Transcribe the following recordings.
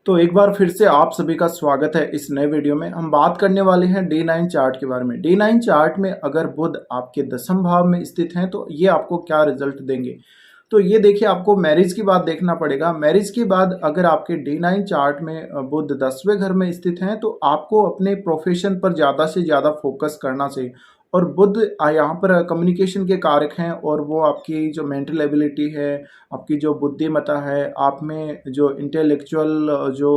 तो एक बार फिर से आप सभी का स्वागत है इस नए वीडियो में। हम बात करने वाले हैं D9 चार्ट के बारे में। D9 चार्ट में अगर बुध आपके दसम भाव में स्थित हैं तो ये आपको क्या रिजल्ट देंगे। तो ये देखिए, आपको मैरिज की बात देखना पड़ेगा। मैरिज के बाद अगर आपके D9 चार्ट में बुध 10वें घर में स्थित हैं तो आपको अपने प्रोफेशन पर ज़्यादा से ज़्यादा फोकस करना चाहिए। और बुध यहाँ पर कम्युनिकेशन के कारक हैं और वो आपकी जो मेंटल एबिलिटी है, आपकी जो बुद्धिमत्ता है, आप में जो इंटेलेक्चुअल जो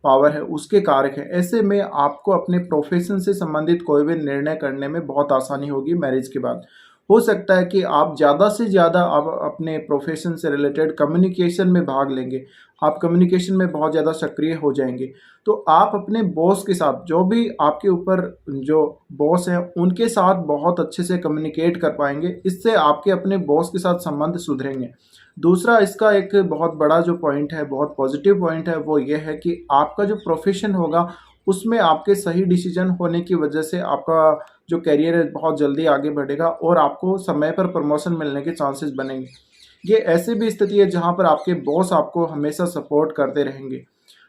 पावर है उसके कारक है। ऐसे में आपको अपने प्रोफेशन से संबंधित कोई भी निर्णय करने में बहुत आसानी होगी मैरिज के बाद। हो सकता है कि आप ज़्यादा से ज़्यादा आप अपने प्रोफेशन से रिलेटेड कम्युनिकेशन में भाग लेंगे। आप कम्युनिकेशन में बहुत ज़्यादा सक्रिय हो जाएंगे। तो आप अपने बॉस के साथ, जो भी आपके ऊपर जो बॉस हैं उनके साथ बहुत अच्छे से कम्युनिकेट कर पाएंगे। इससे आपके अपने बॉस के साथ संबंध सुधरेंगे। दूसरा इसका एक बहुत बड़ा जो पॉइंट है, बहुत पॉजिटिव पॉइंट है, वो ये है कि आपका जो प्रोफेशन होगा उसमें आपके सही डिसीजन होने की वजह से आपका जो करियर है बहुत जल्दी आगे बढ़ेगा और आपको समय पर प्रमोशन मिलने के चांसेस बनेंगे। ये ऐसी भी स्थिति है जहाँ पर आपके बॉस आपको हमेशा सपोर्ट करते रहेंगे।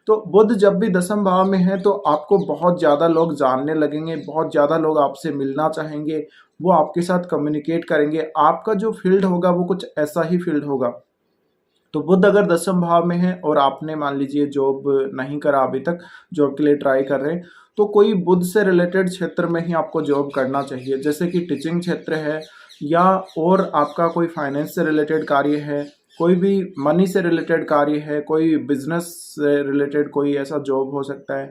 तो बुध जब भी दसम भाव में है तो आपको बहुत ज़्यादा लोग जानने लगेंगे, बहुत ज़्यादा लोग आपसे मिलना चाहेंगे, वो आपके साथ कम्युनिकेट करेंगे। आपका जो फील्ड होगा वो कुछ ऐसा ही फील्ड होगा। तो बुध अगर दसम भाव में है और आपने मान लीजिए जॉब नहीं करा अभी तक, जॉब के लिए ट्राई कर रहे हैं, तो कोई बुध से रिलेटेड क्षेत्र में ही आपको जॉब करना चाहिए, जैसे कि टीचिंग क्षेत्र है या और आपका कोई फाइनेंस से रिलेटेड कार्य है, कोई भी मनी से रिलेटेड कार्य है, कोई बिजनेस से रिलेटेड कोई ऐसा जॉब हो सकता है।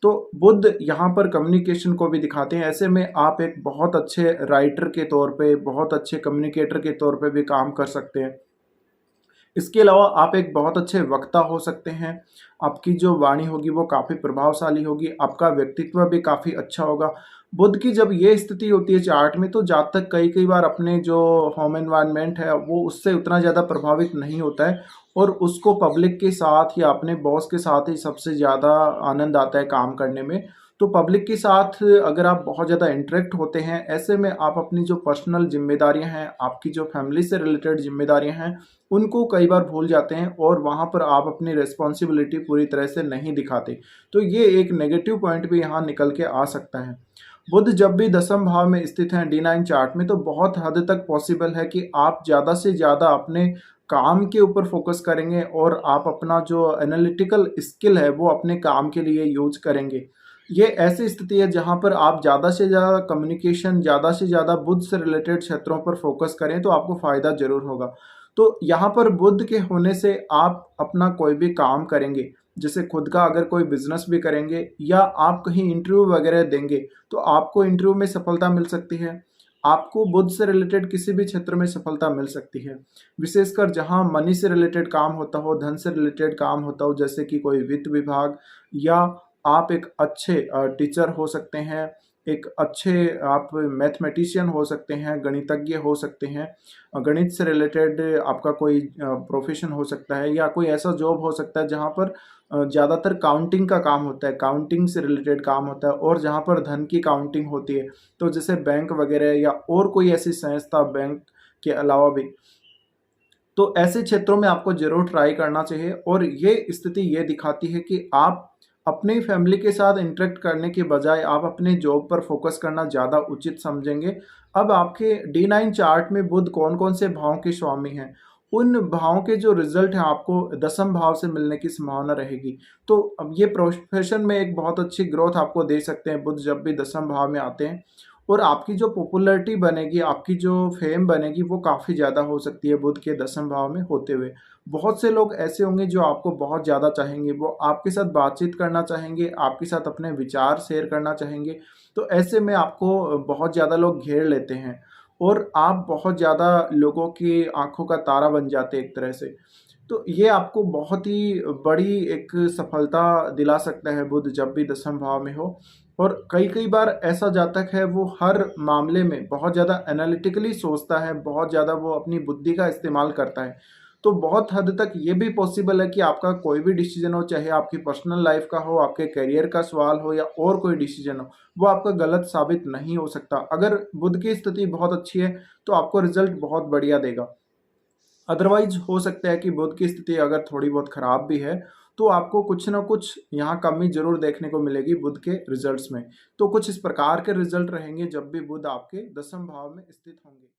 तो बुध यहाँ पर कम्युनिकेशन को भी दिखाते हैं। ऐसे में आप एक बहुत अच्छे राइटर के तौर पे, बहुत अच्छे कम्युनिकेटर के तौर पे भी काम कर सकते हैं। इसके अलावा आप एक बहुत अच्छे वक्ता हो सकते हैं। आपकी जो वाणी होगी वो काफ़ी प्रभावशाली होगी, आपका व्यक्तित्व भी काफ़ी अच्छा होगा। बुध की जब ये स्थिति होती है चार्ट में तो जातक कई बार अपने जो होम एनवायरनमेंट है वो उससे उतना ज़्यादा प्रभावित नहीं होता है और उसको पब्लिक के साथ या अपने बॉस के साथ ही सबसे ज़्यादा आनंद आता है काम करने में। तो पब्लिक के साथ अगर आप बहुत ज़्यादा इंटरेक्ट होते हैं, ऐसे में आप अपनी जो पर्सनल ज़िम्मेदारियाँ हैं, आपकी जो फैमिली से रिलेटेड ज़िम्मेदारियाँ हैं, उनको कई बार भूल जाते हैं और वहाँ पर आप अपनी रिस्पॉन्सिबिलिटी पूरी तरह से नहीं दिखाते। तो ये एक नेगेटिव पॉइंट भी यहाँ निकल के आ सकता है। बुध जब भी दसम भाव में स्थित हैं D9 चार्ट में तो बहुत हद तक पॉसिबल है कि आप ज़्यादा से ज़्यादा अपने काम के ऊपर फोकस करेंगे और आप अपना जो एनालिटिकल स्किल है वो अपने काम के लिए यूज करेंगे। ये ऐसी स्थिति है जहाँ पर आप ज़्यादा से ज़्यादा कम्युनिकेशन, ज़्यादा से ज़्यादा बुध से रिलेटेड क्षेत्रों पर फोकस करें तो आपको फ़ायदा ज़रूर होगा। तो यहाँ पर बुध के होने से आप अपना कोई भी काम करेंगे, जैसे खुद का अगर कोई बिजनेस भी करेंगे या आप कहीं इंटरव्यू वगैरह देंगे तो आपको इंटरव्यू में सफलता मिल सकती है। आपको बुध से रिलेटेड किसी भी क्षेत्र में सफलता मिल सकती है, विशेषकर जहाँ मनी से रिलेटेड काम होता हो, धन से रिलेटेड काम होता हो, जैसे कि कोई वित्त विभाग या आप एक अच्छे टीचर हो सकते हैं, एक अच्छे आप मैथमेटिशियन हो सकते हैं, गणितज्ञ हो सकते हैं। गणित से रिलेटेड आपका कोई प्रोफेशन हो सकता है या कोई ऐसा जॉब हो सकता है जहाँ पर ज़्यादातर काउंटिंग का काम होता है, काउंटिंग से रिलेटेड काम होता है और जहाँ पर धन की काउंटिंग होती है। तो जैसे बैंक वगैरह या और कोई ऐसी संस्था बैंक के अलावा भी, तो ऐसे क्षेत्रों में आपको ज़रूर ट्राई करना चाहिए। और ये स्थिति ये दिखाती है कि आप अपनी फैमिली के साथ इंटरेक्ट करने के बजाय आप अपने जॉब पर फोकस करना ज़्यादा उचित समझेंगे। अब आपके D9 चार्ट में बुध कौन-कौन से भावों के स्वामी हैं, उन भावों के जो रिजल्ट हैं आपको दसम भाव से मिलने की संभावना रहेगी। तो अब ये प्रोफेशन में एक बहुत अच्छी ग्रोथ आपको दे सकते हैं बुध जब भी दसम भाव में आते हैं। और आपकी जो पॉपुलैरिटी बनेगी, आपकी जो फेम बनेगी वो काफ़ी ज़्यादा हो सकती है बुध के दसम भाव में होते हुए। बहुत से लोग ऐसे होंगे जो आपको बहुत ज़्यादा चाहेंगे, वो आपके साथ बातचीत करना चाहेंगे, आपके साथ अपने विचार शेयर करना चाहेंगे। तो ऐसे में आपको बहुत ज़्यादा लोग घेर लेते हैं और आप बहुत ज़्यादा लोगों की आँखों का तारा बन जाते हैं एक तरह से। तो ये आपको बहुत ही बड़ी एक सफलता दिला सकता है बुध जब भी दसम भाव में हो। और कई बार ऐसा जातक है वो हर मामले में बहुत ज़्यादा एनालिटिकली सोचता है, बहुत ज़्यादा वो अपनी बुद्धि का इस्तेमाल करता है। तो बहुत हद तक ये भी पॉसिबल है कि आपका कोई भी डिसीजन हो, चाहे आपकी पर्सनल लाइफ का हो, आपके करियर का सवाल हो या और कोई डिसीजन हो, वो आपका गलत साबित नहीं हो सकता। अगर बुध की स्थिति बहुत अच्छी है तो आपको रिजल्ट बहुत बढ़िया देगा। अदरवाइज हो सकता है कि बुध की स्थिति अगर थोड़ी बहुत खराब भी है तो आपको कुछ ना कुछ यहाँ कमी जरूर देखने को मिलेगी बुध के रिजल्ट्स में। तो कुछ इस प्रकार के रिजल्ट रहेंगे जब भी बुध आपके दसम भाव में स्थित होंगे।